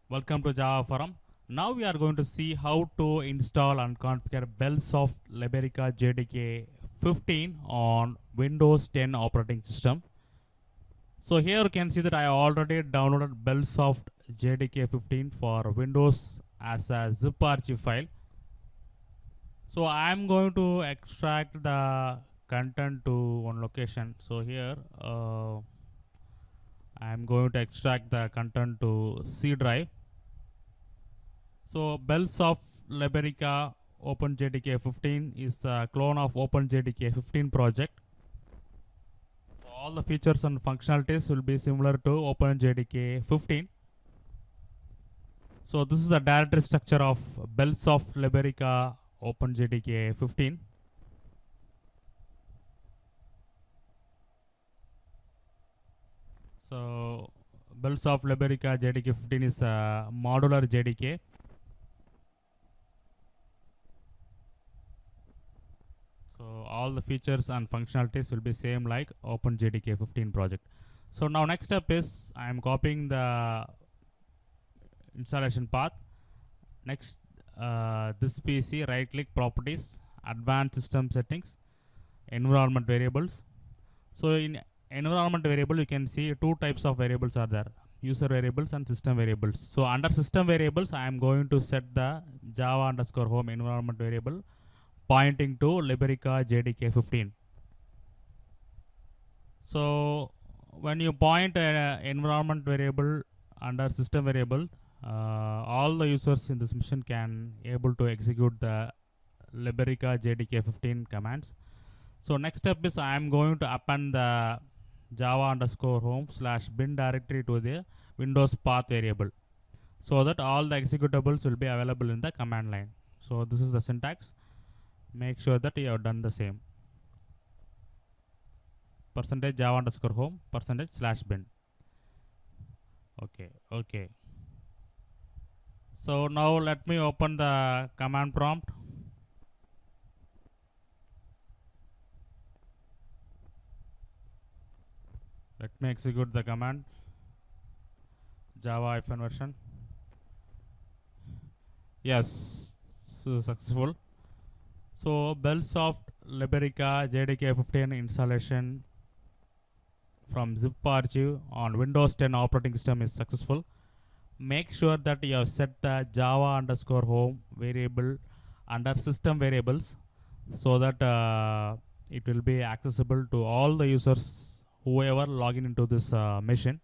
Welcome to Java Forum. Now we are going to see how to install and configure Bellsoft Liberica JDK 15 on Windows 10 operating system. So here you can see that I already downloaded Bellsoft JDK 15 for Windows as a zip archive file. So I am going to extract the content to one location. So here I am going to extract the content to C drive. So Bellsoft Liberica OpenJDK 15 is a clone of OpenJDK 15 project. So all the features and functionalities will be similar to OpenJDK 15. So this is the directory structure of Bellsoft Liberica OpenJDK 15. So Bellsoft Liberica JDK 15 is a modular JDK. So all the features and functionalities will be same like OpenJDK 15 project. So now next step is I am copying the installation path. Next this PC, right click properties, advanced system settings, environment variables. So in environment variable you can see two types of variables are there, user variables and system variables. So under system variables I am going to set the java underscore home environment variable pointing to Liberica JDK 15. So when you point an environment variable under system variable, all the users in this mission can able to execute the Liberica JDK 15 commands. So next step is I am going to append the java underscore home slash bin directory to the Windows path variable, so that all the executables will be available in the command line. So this is the syntax. Make sure that you have done the same. Percentage java underscore home percentage slash bin. Okay. So now let me open the command prompt. Let me execute the command java version. Yes, so successful. So Bellsoft Liberica JDK 15 installation from zip archive on Windows 10 operating system is successful. Make sure that you have set the java underscore home variable under system variables, so that it will be accessible to all the users whoever login into this machine.